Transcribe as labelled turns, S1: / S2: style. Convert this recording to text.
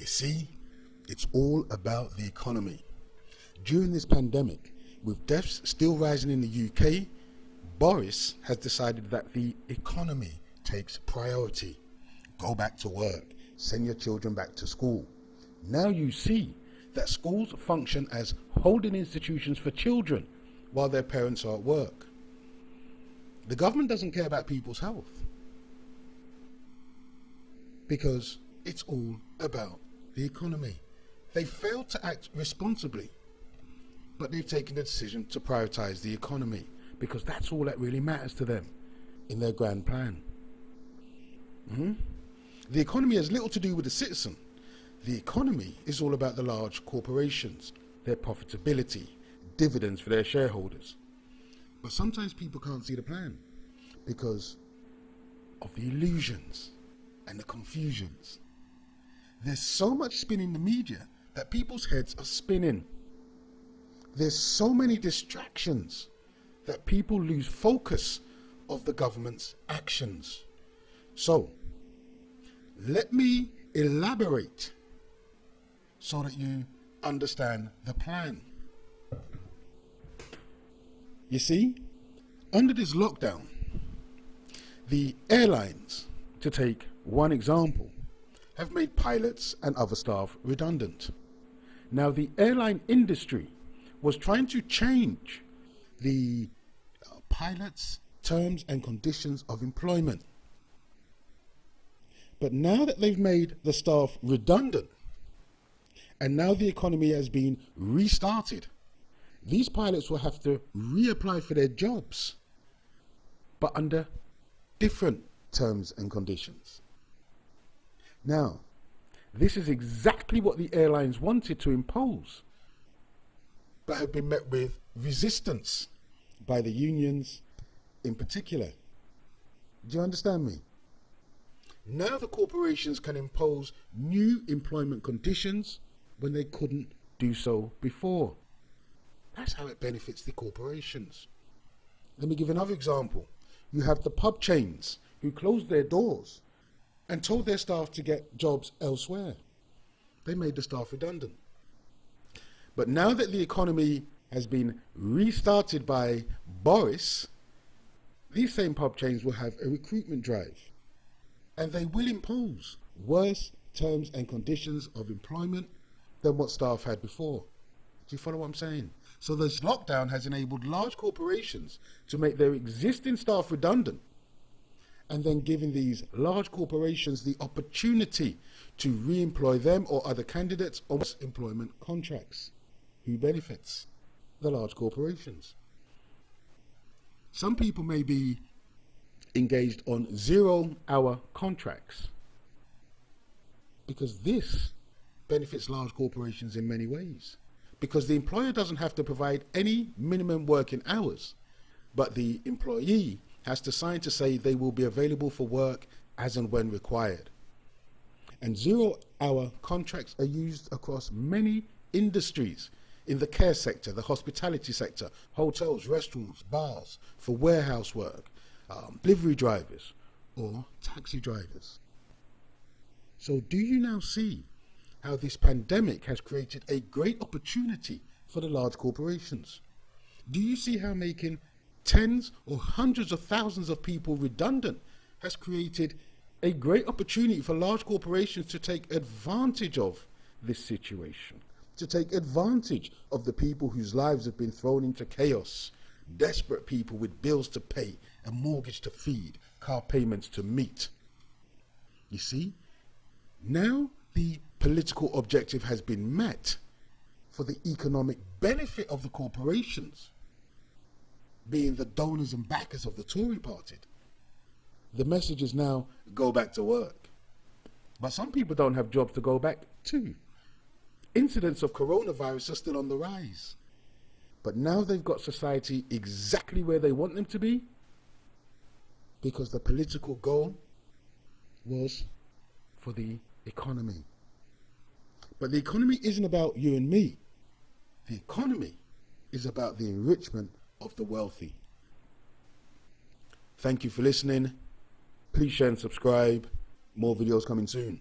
S1: You see, it's all about the economy. During this pandemic, with deaths still rising in the UK, Boris has decided that the economy takes priority. Go back to work, send your children back to school. Now you see that schools function as holding institutions for children while their parents are at work. The government doesn't care about people's health because it's all about the economy. They failed to act responsibly, but they've taken the decision to prioritize the economy because that's all that really matters to them in their grand plan. The economy has little to do with the citizen. The economy is all about the large corporations, their profitability, dividends for their shareholders. But sometimes people can't see the plan because of the illusions and the confusions. There's so much spin in the media that people's heads are spinning. There's so many distractions that people lose focus of the government's actions. So, let me elaborate so that you understand the plan. You see, under this lockdown, the airlines, to take one example, have made pilots and other staff redundant. Now, the airline industry was trying to change the pilots' terms and conditions of employment. But now that they've made the staff redundant, and now the economy has been restarted, these pilots will have to reapply for their jobs, but under different terms and conditions. Now, this is exactly what the airlines wanted to impose, but have been met with resistance by the unions in particular. Do you understand me? Now the corporations can impose new employment conditions when they couldn't do so before. That's how it benefits the corporations. Let me give another example. You have the pub chains who closed their doors and told their staff to get jobs elsewhere. They made the staff redundant. But now that the economy has been restarted by Boris, these same pub chains will have a recruitment drive, and they will impose worse terms and conditions of employment than what staff had before. Do you follow what I'm saying? So this lockdown has enabled large corporations to make their existing staff redundant, and then giving these large corporations the opportunity to re-employ them or other candidates on employment contracts. Who benefits? The large corporations. Some people may be engaged on 0-hour contracts because this benefits large corporations in many ways. Because the employer doesn't have to provide any minimum working hours, but the employee has to sign to say they will be available for work as and when required. And 0-hour contracts are used across many industries, in the care sector, the hospitality sector, hotels, restaurants, bars, for warehouse work, delivery drivers or taxi drivers. So do you now see how this pandemic has created a great opportunity for the large corporations? Do you see how making tens or hundreds of thousands of people redundant has created a great opportunity for large corporations to take advantage of this situation, to take advantage of the people whose lives have been thrown into chaos, desperate people with bills to pay, a mortgage to feed, car payments to meet? You see, now the political objective has been met for the economic benefit of the corporations, being the donors and backers of the Tory party. The message is now, go back to work. But some people don't have jobs to go back to. Incidents of coronavirus are still on the rise. But now they've got society exactly where they want them to be, because the political goal was for the economy. But the economy isn't about you and me. The economy is about the enrichment of the wealthy. Thank you for listening. Please share and subscribe. More videos coming soon.